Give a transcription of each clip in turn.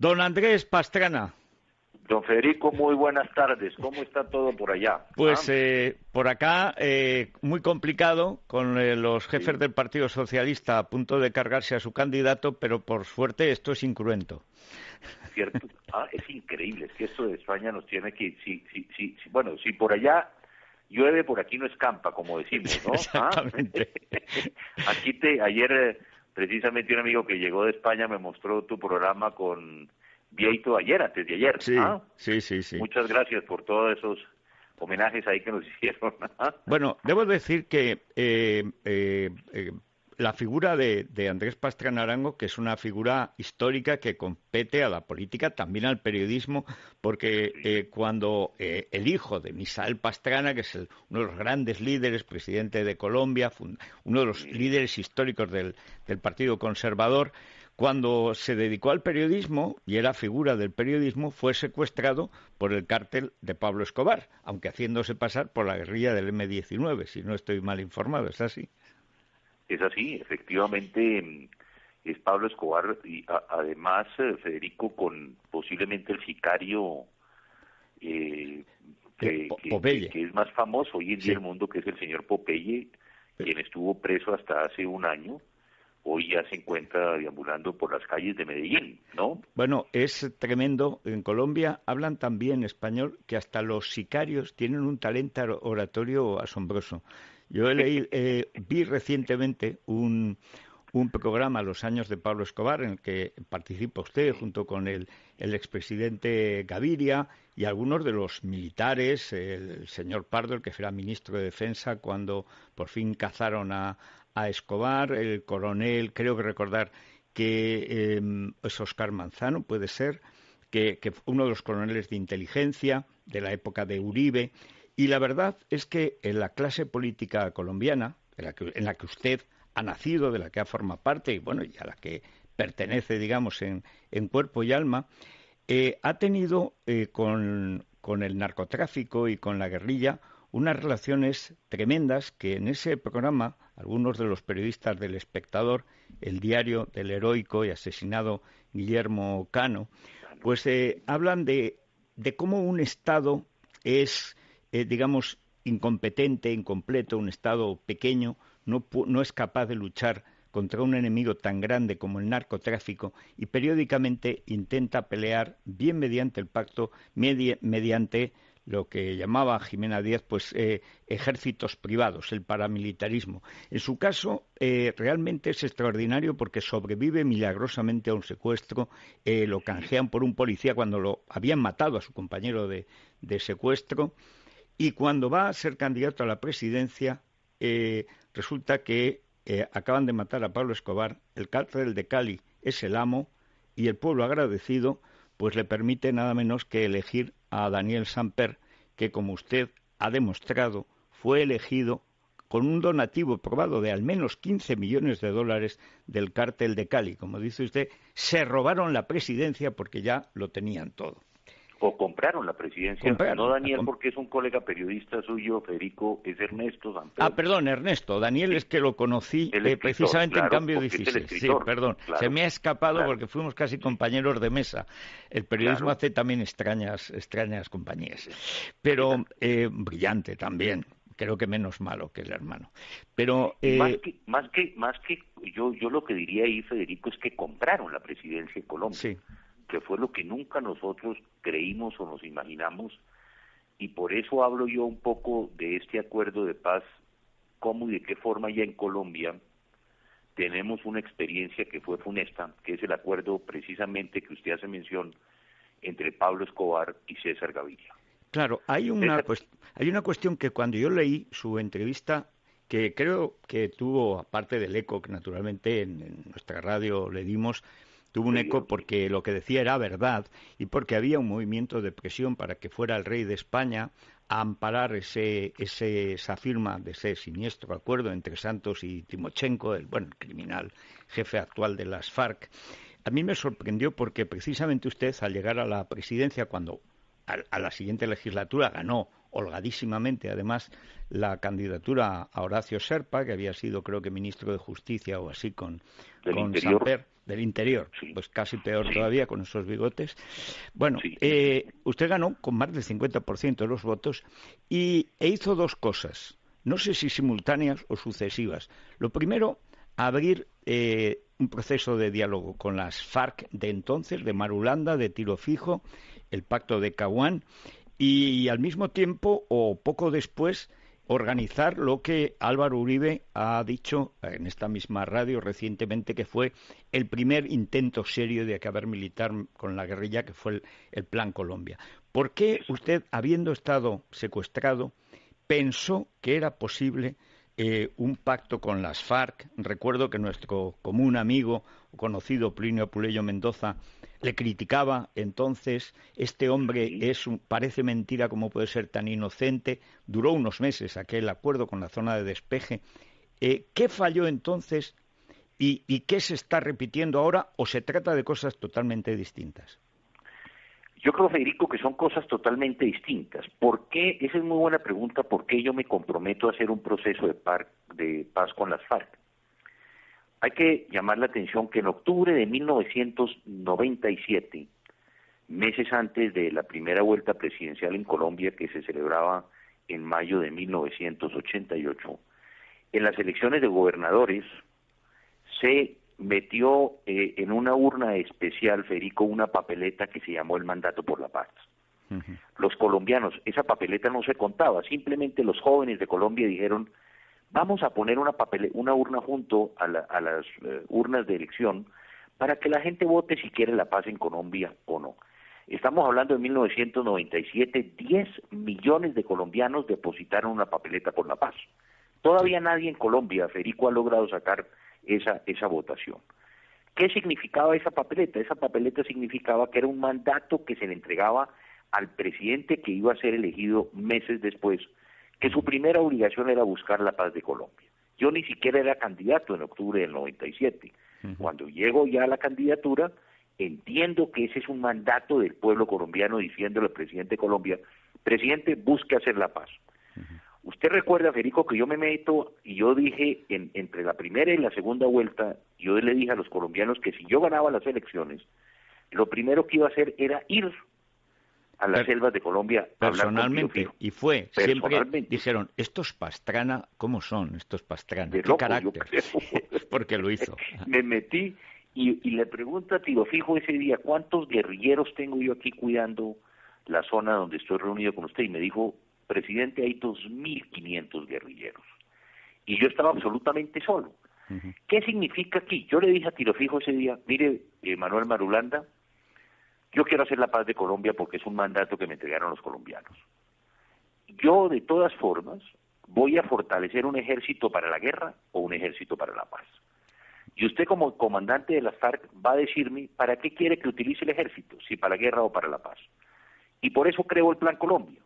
Don Andrés Pastrana. Don Federico, muy buenas tardes. ¿Cómo está todo por allá? Pues por acá muy complicado, con los jefes del Partido Socialista a punto de cargarse a su candidato, pero por suerte esto es incruento. ¿Cierto? Es increíble, es que esto de España nos tiene que... Bueno, si por allá llueve, por aquí no escampa, como decimos, ¿no? Exactamente. Ayer precisamente un amigo que llegó de España me mostró tu programa con Vieito antes de ayer. Sí. Muchas gracias por todos esos homenajes ahí que nos hicieron. Bueno, debo decir que la figura de Andrés Pastrana Arango, que es una figura histórica que compete a la política, también al periodismo, porque cuando el hijo de Misael Pastrana, que es uno de los grandes líderes, presidente de Colombia, uno de los líderes históricos del Partido Conservador, cuando se dedicó al periodismo y era figura del periodismo, fue secuestrado por el cártel de Pablo Escobar, aunque haciéndose pasar por la guerrilla del M-19, si no estoy mal informado, ¿es así? Es así, efectivamente, es Pablo Escobar y además, Federico, con posiblemente el sicario Popeye, que es más famoso hoy en día en el mundo, que es el señor Popeye, quien estuvo preso hasta hace un año. Hoy ya se encuentra deambulando por las calles de Medellín, ¿no? Bueno, es tremendo. En Colombia hablan también español, que hasta los sicarios tienen un talento oratorio asombroso. Yo vi recientemente un programa, Los años de Pablo Escobar, en el que participa usted junto con el expresidente Gaviria y algunos de los militares, el señor Pardo, el que era ministro de Defensa cuando por fin cazaron a Escobar, el coronel, creo que recordar que es Óscar Manzano, puede ser, que uno de los coroneles de inteligencia de la época de Uribe. Y la verdad es que en la clase política colombiana, en la que usted ha nacido, de la que ha formado parte y bueno, y a la que pertenece, digamos, en cuerpo y alma, ha tenido con el narcotráfico y con la guerrilla unas relaciones tremendas que en ese programa algunos de los periodistas del Espectador, el diario del heroico y asesinado Guillermo Cano, pues hablan de cómo un Estado es, digamos, incompetente, incompleto, un Estado pequeño, no es capaz de luchar contra un enemigo tan grande como el narcotráfico y periódicamente intenta pelear, bien mediante el pacto, mediante lo que llamaba Jimena Díaz, pues ejércitos privados, el paramilitarismo. En su caso, realmente es extraordinario porque sobrevive milagrosamente a un secuestro, lo canjean por un policía cuando lo habían matado a su compañero de secuestro, y cuando va a ser candidato a la presidencia, resulta que acaban de matar a Pablo Escobar, el cártel de Cali es el amo, y el pueblo agradecido pues le permite nada menos que elegir a Daniel Samper, que como usted ha demostrado, fue elegido con un donativo probado de al menos 15 millones de dólares del cártel de Cali. Como dice usted, se robaron la presidencia porque ya lo tenían todo. O compraron la presidencia, no Daniel, porque es un colega periodista suyo, Federico, es Ernesto Samper. Perdón, Ernesto, Daniel, sí. Es que lo conocí escritor, precisamente claro, en Cambio 16. Sí, perdón, claro, se me ha escapado porque fuimos casi compañeros de mesa. El periodismo hace también extrañas compañías, pero brillante también. Creo que menos malo que el hermano. Pero más que yo lo que diría ahí, Federico, es que compraron la presidencia de Colombia. Sí. Que fue lo que nunca nosotros creímos o nos imaginamos, y por eso hablo yo un poco de este acuerdo de paz, cómo y de qué forma ya en Colombia tenemos una experiencia que fue funesta, que es el acuerdo precisamente que usted hace mención entre Pablo Escobar y César Gaviria. Claro, hay una cuestión que cuando yo leí su entrevista, que creo que tuvo, aparte del eco que naturalmente en nuestra radio le dimos, tuvo un eco porque lo que decía era verdad y porque había un movimiento de presión para que fuera el rey de España a amparar esa firma de ese siniestro acuerdo entre Santos y Timochenko, el criminal jefe actual de las FARC. A mí me sorprendió porque precisamente usted, al llegar a la presidencia, cuando a la siguiente legislatura ganó holgadísimamente, además, la candidatura a Horacio Serpa, que había sido, creo que, ministro de Justicia o así con Samper. del interior, Sí, pues casi peor sí, todavía con esos bigotes. Bueno, sí. usted ganó con más del 50% de los votos e hizo dos cosas, no sé si simultáneas o sucesivas. Lo primero, abrir un proceso de diálogo con las FARC de entonces, de Marulanda, de Tiro Fijo, el pacto de Caguán, y al mismo tiempo, o poco después, organizar lo que Álvaro Uribe ha dicho en esta misma radio recientemente, que fue el primer intento serio de acabar militar con la guerrilla, que fue el Plan Colombia. ¿Por qué usted, habiendo estado secuestrado, pensó que era posible un pacto con las FARC? Recuerdo que nuestro común amigo, conocido Plinio Apuleyo Mendoza, le criticaba entonces: este hombre Sí. parece mentira cómo puede ser tan inocente. Duró unos meses aquel acuerdo con la zona de despeje. ¿Qué falló entonces y qué se está repitiendo ahora, o se trata de cosas totalmente distintas? Yo creo, Federico, que son cosas totalmente distintas. ¿Por qué? Esa es muy buena pregunta. ¿Por qué yo me comprometo a hacer un proceso de paz con las FARC? Hay que llamar la atención que en octubre de 1997, meses antes de la primera vuelta presidencial en Colombia, que se celebraba en mayo de 1988, en las elecciones de gobernadores se metió en una urna especial, Federico, una papeleta que se llamó el mandato por la paz. Uh-huh. Los colombianos, esa papeleta no se contaba, simplemente los jóvenes de Colombia dijeron: vamos a poner una urna junto a las urnas de elección para que la gente vote si quiere la paz en Colombia o no. Estamos hablando de 1997, 10 millones de colombianos depositaron una papeleta por la paz. Todavía nadie en Colombia, Federico, ha logrado sacar esa votación. ¿Qué significaba esa papeleta? Esa papeleta significaba que era un mandato que se le entregaba al presidente que iba a ser elegido meses después, que su primera obligación era buscar la paz de Colombia. Yo ni siquiera era candidato en octubre del 97. Uh-huh. Cuando llego ya a la candidatura, entiendo que ese es un mandato del pueblo colombiano diciéndole al presidente de Colombia: presidente, busque hacer la paz. Uh-huh. Usted recuerda, Federico, que yo me meto y yo dije entre la primera y la segunda vuelta, yo le dije a los colombianos que si yo ganaba las elecciones, lo primero que iba a hacer era ir a las selvas de Colombia a hablar con Tiro Personalmente, Fijo. y fue, siempre Personalmente. dijeron: estos Pastrana, ¿cómo son estos Pastrana? De ¿Qué loco, carácter? yo creo. Porque lo hizo. Me metí y le pregunto a Tiro Fijo ese día: ¿cuántos guerrilleros tengo yo aquí cuidando la zona donde estoy reunido con usted? Y me dijo: presidente, hay 2.500 guerrilleros. Y yo estaba absolutamente solo. Uh-huh. ¿Qué significa aquí? Yo le dije a Tiro Fijo ese día: mire, Manuel Marulanda, yo quiero hacer la paz de Colombia porque es un mandato que me entregaron los colombianos. Yo, de todas formas, voy a fortalecer un ejército para la guerra o un ejército para la paz. Y usted, como comandante de las FARC, va a decirme para qué quiere que utilice el ejército, si para la guerra o para la paz. Y por eso creo el Plan Colombia.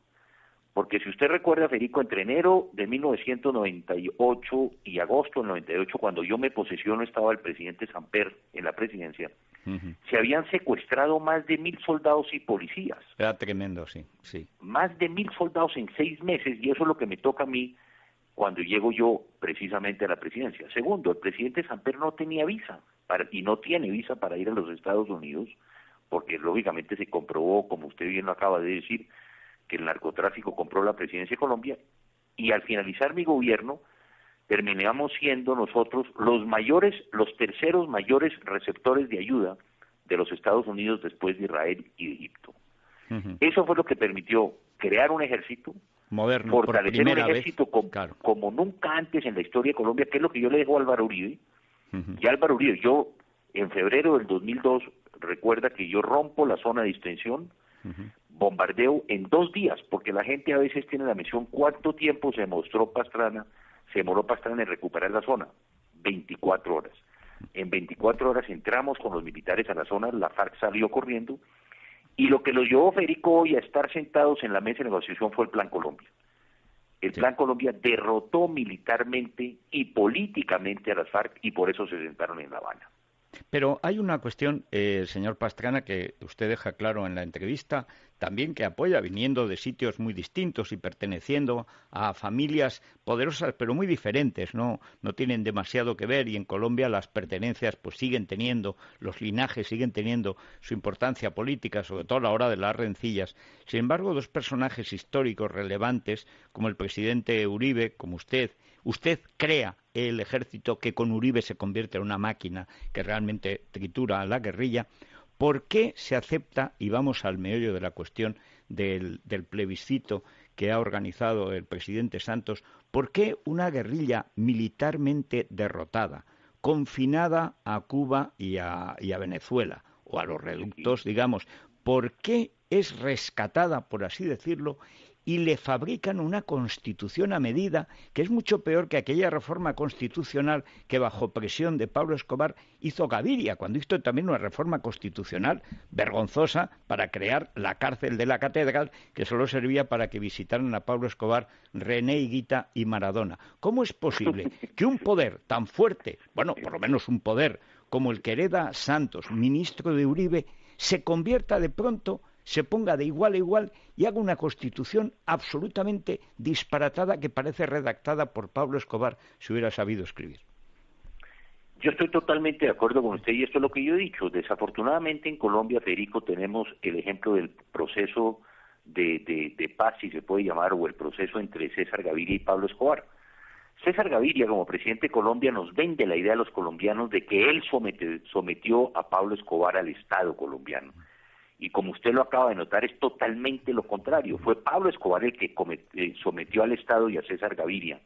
Porque si usted recuerda, Federico, entre enero de 1998 y agosto del 98, cuando yo me posesiono, estaba el presidente Samper en la presidencia, Uh-huh. se habían secuestrado más de 1.000 soldados y policías. Era tremendo, sí, sí. Más de 1.000 soldados en 6 meses, y eso es lo que me toca a mí cuando llego yo precisamente a la presidencia. Segundo, el presidente Samper no tenía visa, y no tiene visa para ir a los Estados Unidos, porque lógicamente se comprobó, como usted bien lo acaba de decir, que el narcotráfico compró la presidencia de Colombia, y al finalizar mi gobierno terminamos siendo nosotros los terceros mayores receptores de ayuda de los Estados Unidos después de Israel y de Egipto. Uh-huh. Eso fue lo que permitió crear un ejército moderno, fortalecer un ejército claro, como nunca antes en la historia de Colombia, que es lo que yo le dejo a Álvaro Uribe. Uh-huh. Y Álvaro Uribe, yo en febrero del 2002, recuerda que yo rompo la zona de distensión, Uh-huh. bombardeo en 2 días, porque la gente a veces tiene la misión: ¿cuánto tiempo se demoró Pastrana en recuperar la zona? 24 horas. En 24 horas entramos con los militares a la zona, la FARC salió corriendo, y lo que los llevó, Federico, hoy a estar sentados en la mesa de negociación fue el Plan Colombia. El Plan Colombia derrotó militarmente y políticamente a las FARC, y por eso se sentaron en La Habana. Pero hay una cuestión, señor Pastrana, que usted deja claro en la entrevista, también que apoya, viniendo de sitios muy distintos y perteneciendo a familias poderosas, pero muy diferentes, no tienen demasiado que ver, y en Colombia las pertenencias pues siguen teniendo, los linajes siguen teniendo su importancia política, sobre todo a la hora de las rencillas. Sin embargo, dos personajes históricos relevantes, como el presidente Uribe, como usted crea el ejército que con Uribe se convierte en una máquina que realmente tritura a la guerrilla. ¿Por qué se acepta, y vamos al meollo de la cuestión del plebiscito que ha organizado el presidente Santos, por qué una guerrilla militarmente derrotada, confinada a Cuba y a Venezuela, o a los reductos, digamos, por qué es rescatada, por así decirlo, y le fabrican una constitución a medida que es mucho peor que aquella reforma constitucional que bajo presión de Pablo Escobar hizo Gaviria, cuando hizo también una reforma constitucional vergonzosa para crear la cárcel de la catedral, que solo servía para que visitaran a Pablo Escobar, René Higuita y Maradona? ¿Cómo es posible que un poder tan fuerte, bueno, por lo menos un poder como el que hereda Santos, ministro de Uribe, se convierta de pronto, se ponga de igual a igual y haga una constitución absolutamente disparatada que parece redactada por Pablo Escobar si hubiera sabido escribir? Yo estoy totalmente de acuerdo con usted y esto es lo que yo he dicho. Desafortunadamente en Colombia, Federico, tenemos el ejemplo del proceso de paz, si se puede llamar, o el proceso entre César Gaviria y Pablo Escobar. César Gaviria, como presidente de Colombia, nos vende la idea a los colombianos de que él sometió a Pablo Escobar al Estado colombiano. Y como usted lo acaba de notar, es totalmente lo contrario. Fue Pablo Escobar el que sometió al Estado y a César Gaviria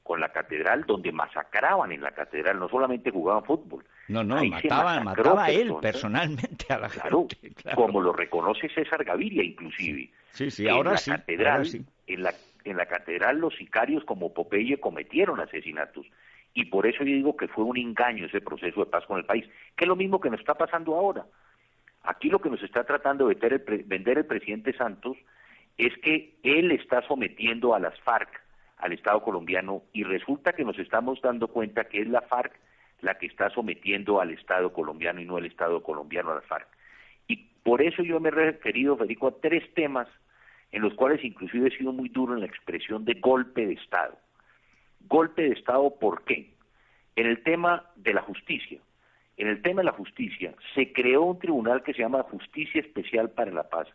con la catedral, donde masacraban en la catedral, no solamente jugaban fútbol. No, Ahí mataba él personalmente a la gente. Claro. Como lo reconoce César Gaviria, inclusive. Sí, ahora sí. En la catedral los sicarios como Popeye cometieron asesinatos. Y por eso yo digo que fue un engaño ese proceso de paz con el país, que es lo mismo que nos está pasando ahora. Aquí lo que nos está tratando de vender el presidente Santos es que él está sometiendo a las FARC al Estado colombiano y resulta que nos estamos dando cuenta que es la FARC la que está sometiendo al Estado colombiano y no el Estado colombiano a las FARC. Y por eso yo me he referido, Federico, a tres temas en los cuales inclusive he sido muy duro en la expresión de golpe de Estado. Golpe de Estado, ¿por qué? En el tema de la justicia. En el tema de la justicia, se creó un tribunal que se llama Justicia Especial para la Paz,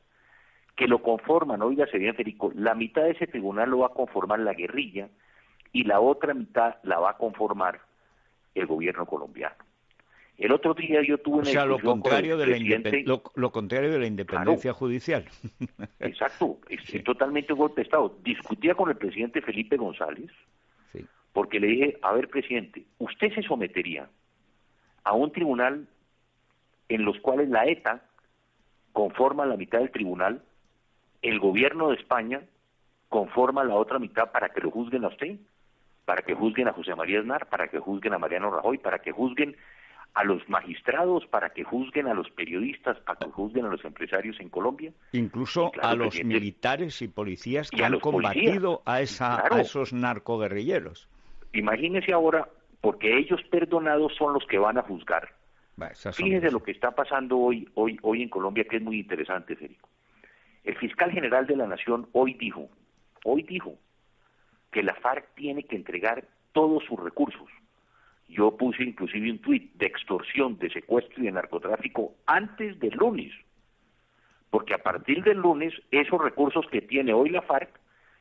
que lo conforman, oígase bien, Federico, la mitad de ese tribunal lo va a conformar la guerrilla y la otra mitad la va a conformar el gobierno colombiano. El otro día yo tuve una discusión lo contrario con el presidente... lo contrario de la independencia judicial. Exacto, es totalmente golpe de Estado. Discutía con el presidente Felipe González, porque le dije, a ver, presidente, ¿usted se sometería a un tribunal en los cuales la ETA conforma la mitad del tribunal, el gobierno de España conforma la otra mitad para que lo juzguen a usted, para que juzguen a José María Aznar, para que juzguen a Mariano Rajoy, para que juzguen a los magistrados, para que juzguen a los periodistas, para que juzguen a los empresarios en Colombia? Incluso claro, a los militares y policías que han combatido a esos narcoguerrilleros. Imagínese ahora, porque ellos perdonados son los que van a juzgar. Fíjese lo que está pasando hoy en Colombia, que es muy interesante, Federico. El fiscal general de la Nación hoy dijo que la FARC tiene que entregar todos sus recursos. Yo puse inclusive un tuit de extorsión, de secuestro y de narcotráfico antes del lunes, porque a partir del lunes esos recursos que tiene hoy la FARC,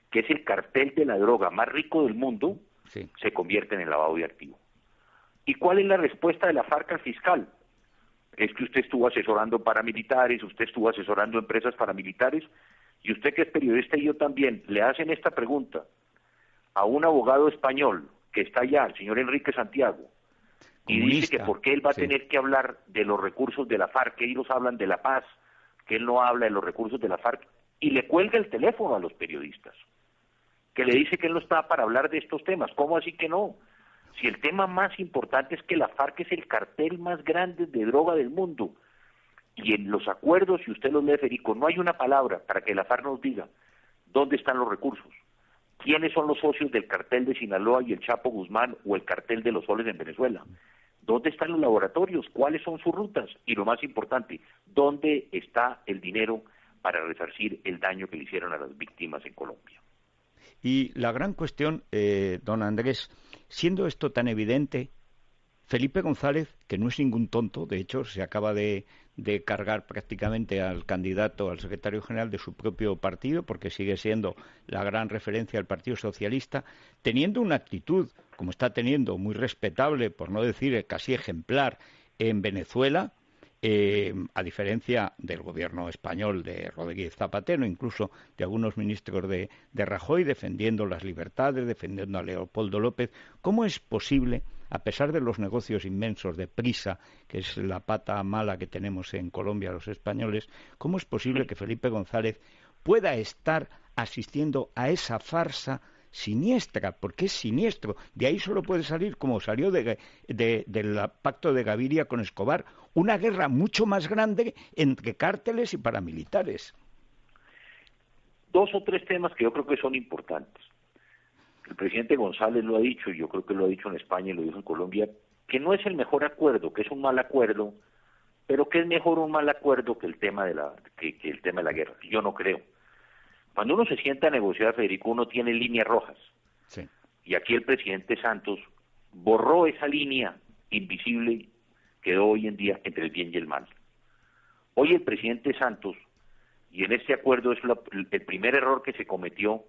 que es el cartel de la droga más rico del mundo, se convierten en lavado de activos. ¿Y cuál es la respuesta de la FARC al fiscal? Es que usted estuvo asesorando paramilitares, usted estuvo asesorando empresas paramilitares, y usted que es periodista y yo también, le hacen esta pregunta a un abogado español que está allá, el señor Enrique Santiago, y dice que por qué él va a tener que hablar de los recursos de la FARC, que ellos hablan de la paz, que él no habla de los recursos de la FARC, y le cuelga el teléfono a los periodistas, que le dice que él no está para hablar de estos temas. ¿Cómo así que no? Si el tema más importante es que la FARC es el cartel más grande de droga del mundo, y en los acuerdos, si usted los lee, Federico, no hay una palabra para que la FARC nos diga dónde están los recursos, quiénes son los socios del cartel de Sinaloa y el Chapo Guzmán o el cartel de los Soles en Venezuela, ¿Dónde están los laboratorios? ¿Cuáles son sus rutas? Y lo más importante, ¿dónde está el dinero para resarcir el daño que le hicieron a las víctimas en Colombia? Y la gran cuestión, don Andrés, siendo esto tan evidente, Felipe González, que no es ningún tonto, de hecho, se acaba de cargar prácticamente al candidato, al secretario general de su propio partido, porque sigue siendo la gran referencia al Partido Socialista, teniendo una actitud, como está teniendo, muy respetable, por no decir casi ejemplar, en Venezuela, a diferencia del gobierno español de Rodríguez Zapatero, incluso de algunos ministros de Rajoy, defendiendo las libertades, defendiendo a Leopoldo López. ¿Cómo es posible, a pesar de los negocios inmensos de Prisa, que es la pata mala que tenemos en Colombia los españoles, cómo es posible que Felipe González pueda estar asistiendo a esa farsa siniestra? Porque es siniestro. De ahí solo puede salir, como salió del pacto de Gaviria con Escobar, una guerra mucho más grande entre cárteles y paramilitares. Dos o tres temas que yo creo que son importantes. El presidente González lo ha dicho, y yo creo que lo ha dicho en España y lo dijo en Colombia, que no es el mejor acuerdo, que es un mal acuerdo, pero que es mejor un mal acuerdo que el tema de la guerra. Yo no creo. Cuando uno se sienta a negociar, Federico, uno tiene líneas rojas. Sí. Y aquí el presidente Santos borró esa línea invisible que quedó hoy en día entre el bien y el mal. Hoy el presidente Santos, y en este acuerdo es el primer error que se cometió,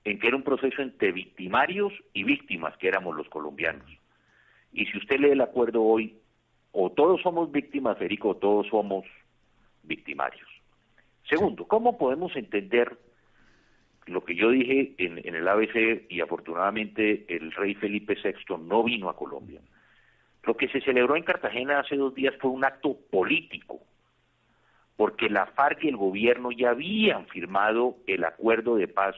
en que era un proceso entre victimarios y víctimas, que éramos los colombianos. Y si usted lee el acuerdo hoy, o todos somos víctimas, Federico, o todos somos victimarios. Segundo, ¿cómo podemos entender lo que yo dije en el ABC, y afortunadamente el rey Felipe VI no vino a Colombia? Lo que se celebró en Cartagena hace 2 días fue un acto político, porque la FARC y el gobierno ya habían firmado el acuerdo de paz,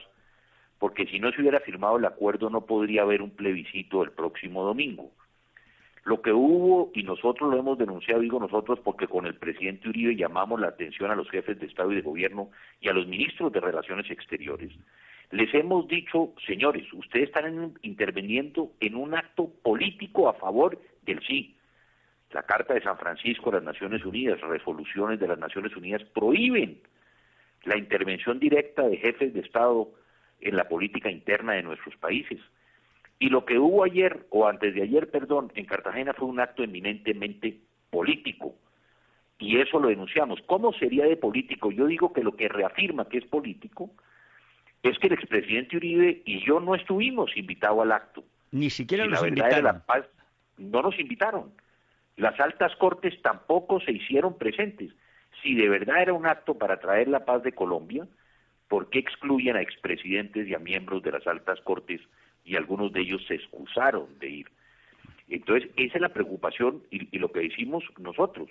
porque si no se hubiera firmado el acuerdo no podría haber un plebiscito el próximo domingo. Lo que hubo, y nosotros lo hemos denunciado, digo nosotros porque con el presidente Uribe llamamos la atención a los jefes de Estado y de Gobierno y a los ministros de Relaciones Exteriores, les hemos dicho, señores, ustedes están interviniendo en un acto político a favor del sí. La Carta de San Francisco de las Naciones Unidas, resoluciones de las Naciones Unidas prohíben la intervención directa de jefes de Estado en la política interna de nuestros países. Y lo que hubo ayer, o antes de ayer, perdón, en Cartagena fue un acto eminentemente político. Y eso lo denunciamos. ¿Cómo sería de político? Yo digo que lo que reafirma que es político es que el expresidente Uribe y yo no estuvimos invitados al acto. Ni siquiera si nos la verdad invitaron. Era la paz, no nos invitaron. Las altas cortes tampoco se hicieron presentes. Si de verdad era un acto para traer la paz de Colombia, ¿por qué excluyen a expresidentes y a miembros de las altas cortes? Y algunos de ellos se excusaron de ir. Entonces, esa es la preocupación y lo que decimos nosotros.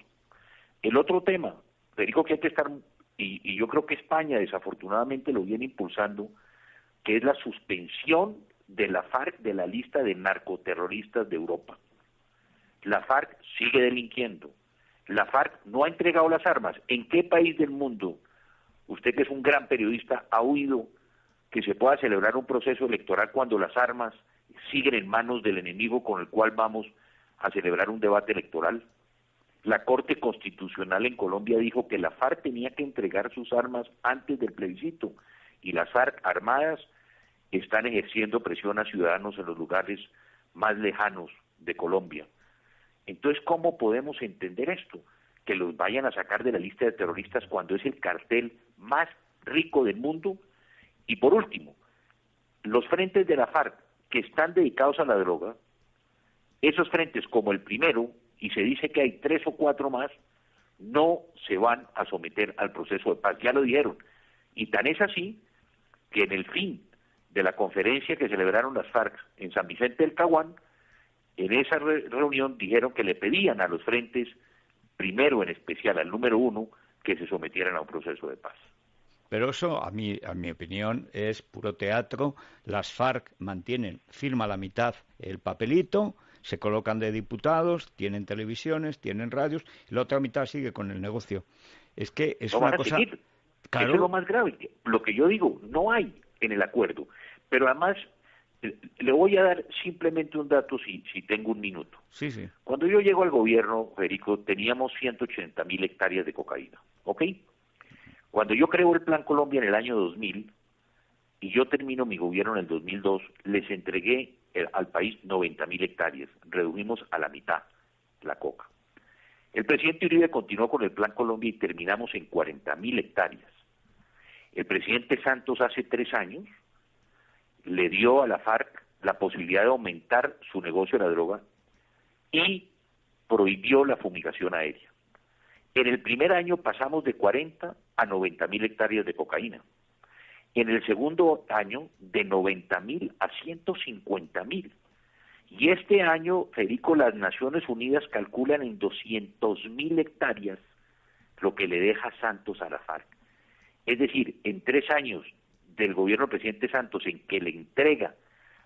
El otro tema, Federico, que hay que estar, y yo creo que España desafortunadamente lo viene impulsando, que es la suspensión de la FARC de la lista de narcoterroristas de Europa. La FARC sigue delinquiendo. La FARC no ha entregado las armas. ¿En qué país del mundo, usted que es un gran periodista, ha oído que se pueda celebrar un proceso electoral cuando las armas siguen en manos del enemigo con el cual vamos a celebrar un debate electoral? La Corte Constitucional en Colombia dijo que la FARC tenía que entregar sus armas antes del plebiscito, y las FARC armadas están ejerciendo presión a ciudadanos en los lugares más lejanos de Colombia. Entonces, ¿cómo podemos entender esto? Que los vayan a sacar de la lista de terroristas cuando es el cartel más rico del mundo. Y por último, los frentes de la FARC que están dedicados a la droga, esos frentes como el primero, y se dice que hay 3 o 4 más, no se van a someter al proceso de paz, ya lo dijeron. Y tan es así que en el fin de la conferencia que celebraron las FARC en San Vicente del Caguán, en esa reunión dijeron que le pedían a los frentes, primero en especial al número 1, que se sometieran a un proceso de paz. Pero eso, a mi opinión, es puro teatro. Las FARC firma la mitad el papelito, se colocan de diputados, tienen televisiones, tienen radios, y la otra mitad sigue con el negocio. Es que es una cosa... Claro. Eso es lo más grave. Lo que yo digo, no hay en el acuerdo. Pero además, Le voy a dar simplemente un dato si tengo un minuto. Sí, sí. Cuando yo llego al gobierno, Federico, teníamos 180.000 hectáreas de cocaína, ¿ok? Cuando yo creo el Plan Colombia en el año 2000 y yo termino mi gobierno en el 2002, les entregué al país 90.000 hectáreas, redujimos a la mitad la coca. El presidente Uribe continuó con el Plan Colombia y terminamos en 40.000 hectáreas. El presidente Santos hace 3 años le dio a la FARC la posibilidad de aumentar su negocio de la droga y prohibió la fumigación aérea. En el primer año pasamos de 40 a 90.000 hectáreas de cocaína. En el segundo año, de 90.000 a 150.000. Y este año, Federico, las Naciones Unidas calculan en 200.000 hectáreas lo que le deja Santos a la FARC. Es decir, en 3 años del gobierno del presidente Santos, en que le entrega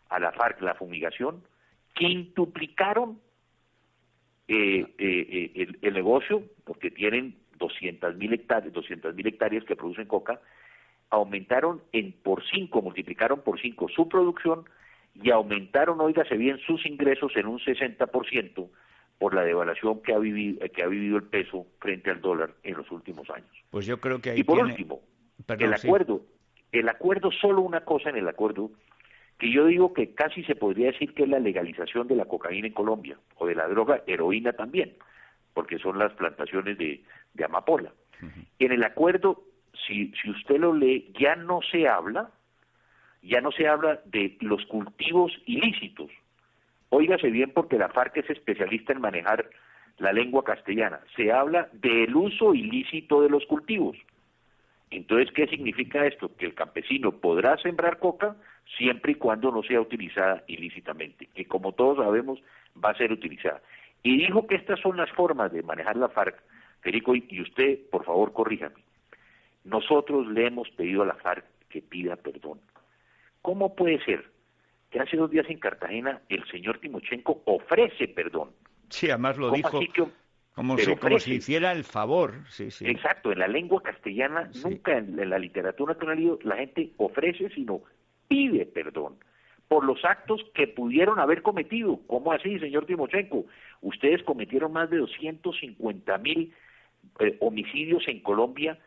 a la FARC la fumigación, quintuplicaron el negocio, porque tienen 200.000 hectáreas que producen coca, aumentaron por 5, multiplicaron por 5 su producción y aumentaron, óigase bien, sus ingresos en un 60% por la devaluación que ha vivido el peso frente al dólar en los últimos años. Pues yo creo que ahí y por último, Perdón, el acuerdo, solo una cosa en el acuerdo, que yo digo que casi se podría decir que es la legalización de la cocaína en Colombia, o de la droga heroína también, porque son las plantaciones de amapola. En el acuerdo, si usted lo lee, ya no se habla de los cultivos ilícitos. Óigase bien, porque la FARC es especialista en manejar la lengua castellana. Se habla del uso ilícito de los cultivos. Entonces, ¿qué significa esto? Que el campesino podrá sembrar coca siempre y cuando no sea utilizada ilícitamente, que como todos sabemos va a ser utilizada. Y dijo que estas son las formas de manejar la FARC, Federico, y usted, por favor, corríjame. Nosotros le hemos pedido a la FARC que pida perdón. ¿Cómo puede ser que hace 2 días en Cartagena el señor Timochenko ofrece perdón? Sí, además lo dijo como si hiciera el favor. Sí, sí. Exacto, en la lengua castellana, sí. Nunca en la literatura que uno ha leído, la gente ofrece, sino pide perdón por los actos que pudieron haber cometido. ¿Cómo así, señor Timochenko? Ustedes cometieron más de 250.000 homicidios en Colombia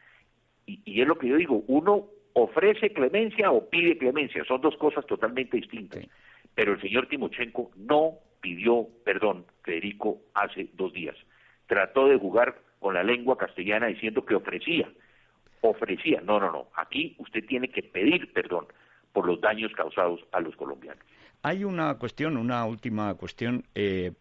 y es lo que yo digo, uno ofrece clemencia o pide clemencia, son 2 cosas totalmente distintas. Sí. Pero el señor Timochenko no pidió perdón, Federico, hace 2 días. Trató de jugar con la lengua castellana diciendo que ofrecía. No. Aquí usted tiene que pedir perdón por los daños causados a los colombianos. Hay una última cuestión,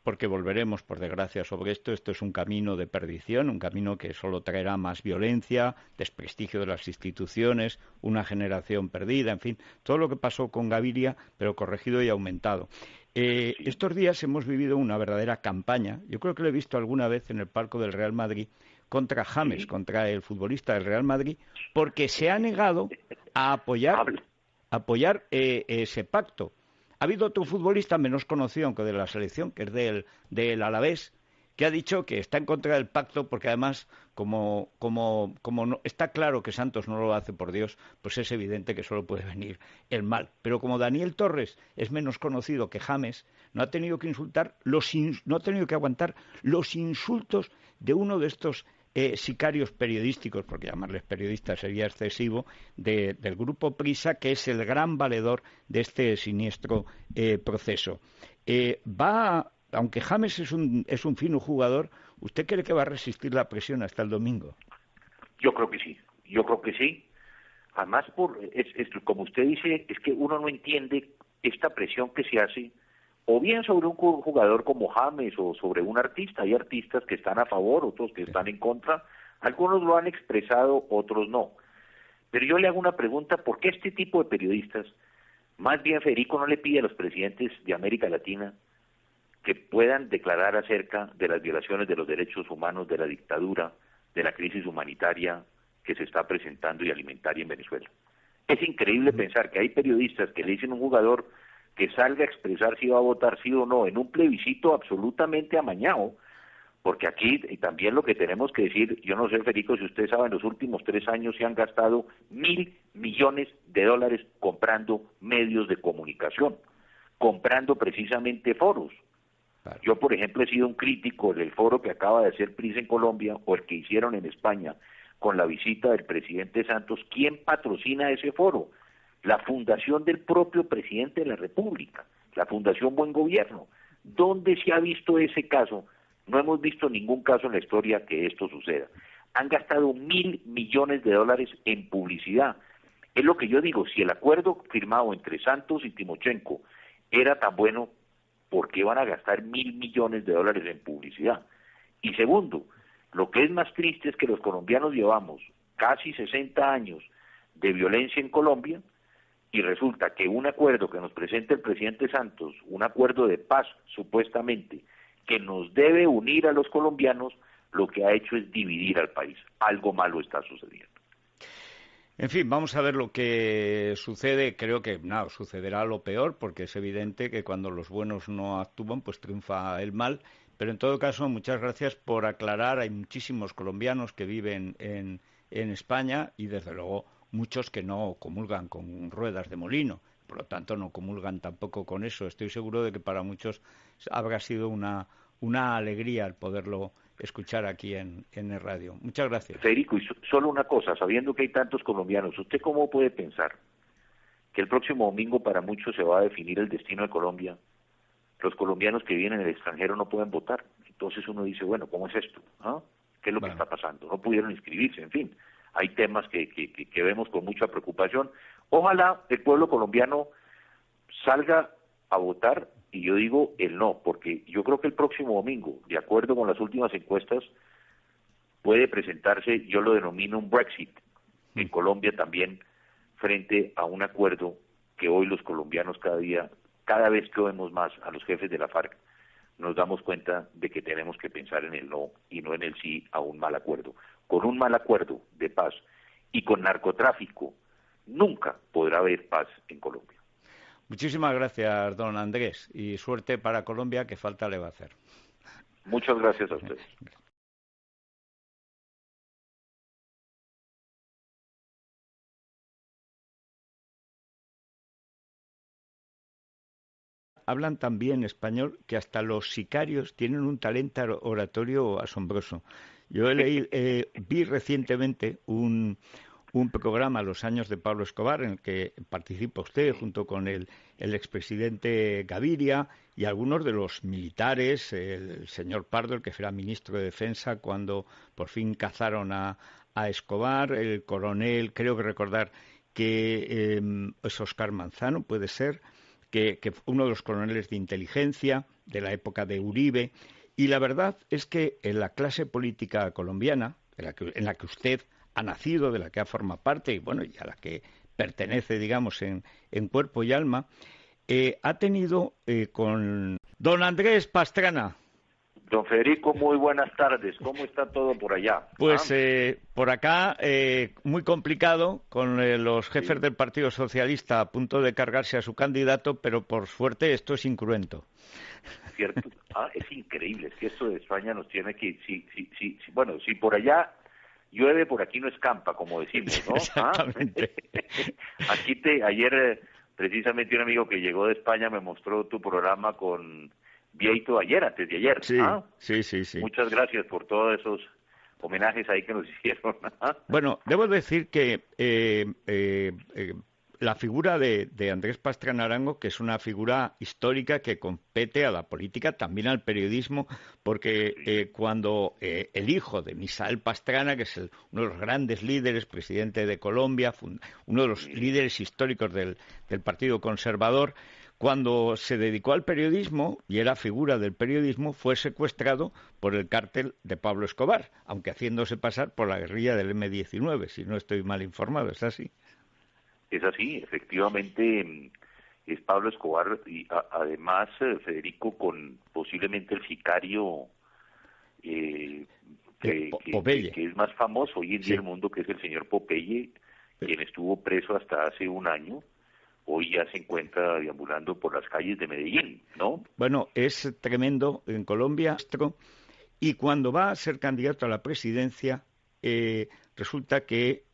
porque volveremos, por desgracia, sobre esto. Esto es un camino de perdición, un camino que solo traerá más violencia, desprestigio de las instituciones, una generación perdida, en fin, todo lo que pasó con Gaviria, pero corregido y aumentado. Sí. Estos días hemos vivido una verdadera campaña, yo creo que lo he visto alguna vez en el palco del Real Madrid, contra James, sí, contra el futbolista del Real Madrid, porque se ha negado a apoyar ese pacto. Ha habido otro futbolista menos conocido, aunque de la selección, que es del Alavés, que ha dicho que está en contra del pacto porque además, como no, está claro que Santos no lo hace por Dios, pues es evidente que solo puede venir el mal. Pero como Daniel Torres es menos conocido que James, no ha tenido que aguantar los insultos de uno de estos sicarios periodísticos, porque llamarles periodistas sería excesivo, del grupo Prisa, que es el gran valedor de este siniestro proceso. Aunque James es un fino jugador, ¿usted cree que va a resistir la presión hasta el domingo? Yo creo que sí. Además, como usted dice, es que uno no entiende esta presión que se hace o bien sobre un jugador como James o sobre un artista. Hay artistas que están a favor, otros que están en contra, algunos lo han expresado, otros no. Pero yo le hago una pregunta, ¿por qué este tipo de periodistas, más bien Federico, no le pide a los presidentes de América Latina que puedan declarar acerca de las violaciones de los derechos humanos, de la dictadura, de la crisis humanitaria que se está presentando y alimentaria en Venezuela? Es increíble pensar que hay periodistas que le dicen a un jugador que salga a expresar si va a votar sí o no en un plebiscito absolutamente amañado, porque aquí y también lo que tenemos que decir, yo no sé, Federico, si usted sabe, en los últimos 3 años se han gastado $1.000 millones comprando medios de comunicación. comprando precisamente foros. Claro. Yo, por ejemplo, he sido un crítico del foro que acaba de hacer PRIS en Colombia o el que hicieron en España con la visita del presidente Santos. ¿Quién patrocina ese foro? La fundación del propio presidente de la República, la Fundación Buen Gobierno. ¿Dónde se ha visto ese caso? No hemos visto ningún caso en la historia que esto suceda. Han gastado $1.000 millones en publicidad. Es lo que yo digo, si el acuerdo firmado entre Santos y Timochenko era tan bueno, ¿por qué van a gastar $1.000 millones en publicidad? Y segundo, lo que es más triste es que los colombianos llevamos casi 60 años de violencia en Colombia y resulta que un acuerdo que nos presenta el presidente Santos, un acuerdo de paz supuestamente, que nos debe unir a los colombianos, lo que ha hecho es dividir al país. Algo malo está sucediendo. En fin, vamos a ver lo que sucede. Creo que sucederá lo peor, porque es evidente que cuando los buenos no actúan, pues triunfa el mal. Pero en todo caso, muchas gracias por aclarar. Hay muchísimos colombianos que viven en España y, desde luego, muchos que no comulgan con ruedas de molino. Por lo tanto, no comulgan tampoco con eso. Estoy seguro de que para muchos habrá sido una alegría el poderlo escuchar aquí en el radio. Muchas gracias. Federico, y solo una cosa, sabiendo que hay tantos colombianos, ¿usted cómo puede pensar que el próximo domingo para muchos se va a definir el destino de Colombia? Los colombianos que viven en el extranjero no pueden votar. Entonces uno dice, bueno, ¿cómo es esto? ¿Ah? ¿Qué es lo que está pasando? No pudieron inscribirse, en fin. Hay temas que vemos con mucha preocupación. Ojalá el pueblo colombiano salga a votar, y yo digo el no, porque yo creo que el próximo domingo, de acuerdo con las últimas encuestas, puede presentarse, yo lo denomino un Brexit, en Colombia también, frente a un acuerdo que hoy los colombianos cada vez que oímos más a los jefes de la FARC, nos damos cuenta de que tenemos que pensar en el no y no en el sí a un mal acuerdo. Con un mal acuerdo de paz y con narcotráfico, nunca podrá haber paz en Colombia. Muchísimas gracias, don Andrés, y suerte para Colombia, que falta le va a hacer. Muchas gracias a ustedes. Hablan tan bien español que hasta los sicarios tienen un talento oratorio asombroso. Yo vi recientemente un programa, Los años de Pablo Escobar, en el que participa usted junto con el expresidente Gaviria y algunos de los militares, el señor Pardo, el que era ministro de Defensa cuando por fin cazaron a Escobar, el coronel, creo que recordar que es Óscar Manzano, puede ser, que uno de los coroneles de inteligencia de la época de Uribe. Y la verdad es que en la clase política colombiana, en la que usted ha nacido, de la que ha formado parte y bueno, y a la que pertenece, digamos, en cuerpo y alma, ha tenido con don Andrés Pastrana. Don Federico, muy buenas tardes. ¿Cómo está todo por allá? Pues por acá muy complicado, con los jefes del Partido Socialista a punto de cargarse a su candidato, pero por suerte esto es incruento. Cierto. Es increíble, es que esto de España nos tiene que... Bueno, si por allá llueve, por aquí no escampa, como decimos, ¿no? Exactamente. Ayer precisamente un amigo que llegó de España me mostró tu programa con Vieito antes de ayer. Sí. Muchas gracias por todos esos homenajes ahí que nos hicieron. Bueno, debo decir que la figura de Andrés Pastrana Arango, que es una figura histórica que compete a la política, también al periodismo, porque cuando el hijo de Misael Pastrana, que es uno de los grandes líderes, presidente de Colombia, uno de los líderes históricos del Partido Conservador, cuando se dedicó al periodismo y era figura del periodismo, fue secuestrado por el cártel de Pablo Escobar, aunque haciéndose pasar por la guerrilla del M-19, si no estoy mal informado, ¿es así? Es así, efectivamente es Pablo Escobar y además Federico con posiblemente el sicario que es más famoso hoy en día en el mundo, que es el señor Popeye, quien estuvo preso hasta hace un año. Hoy ya se encuentra deambulando por las calles de Medellín, ¿no? Bueno, es tremendo en Colombia, y cuando va a ser candidato a la presidencia, resulta que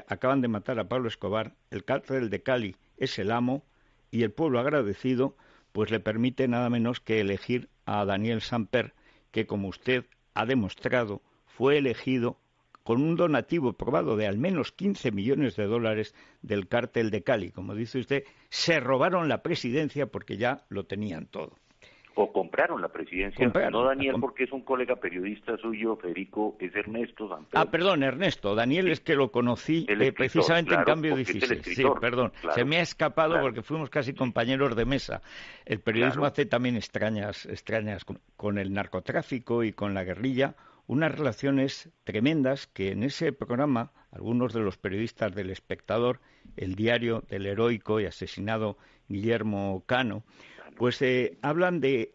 acaban de matar a Pablo Escobar, el cártel de Cali es el amo, y el pueblo agradecido pues le permite nada menos que elegir a Daniel Samper, que como usted ha demostrado, fue elegido con un donativo probado de al menos 15 millones de dólares del cártel de Cali. Como dice usted, se robaron la presidencia porque ya lo tenían todo. O compraron la presidencia, no Daniel, porque es un colega periodista suyo, Federico, es Ernesto Samper. Perdón, Ernesto. Daniel sí. Es que lo conocí precisamente claro, en Cambio 16. Sí, perdón. Claro, se me ha escapado porque fuimos casi compañeros de mesa. El periodismo hace también extrañas con el narcotráfico y con la guerrilla, unas relaciones tremendas que en ese programa algunos de los periodistas del Espectador, el diario del heroico y asesinado Guillermo Cano, pues hablan de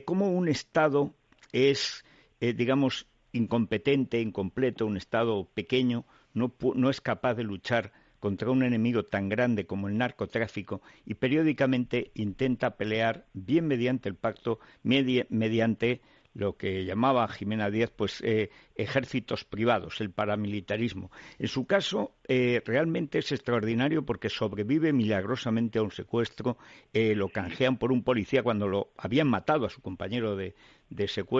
cómo un Estado es, digamos, incompetente, incompleto, un Estado pequeño, no es capaz de luchar contra un enemigo tan grande como el narcotráfico y periódicamente intenta pelear, bien mediante el pacto, mediante lo que llamaba Jimena Díaz, pues ejércitos privados, el paramilitarismo. En su caso, realmente es extraordinario porque sobrevive milagrosamente a un secuestro, lo canjean por un policía cuando lo habían matado a su compañero de secuestro.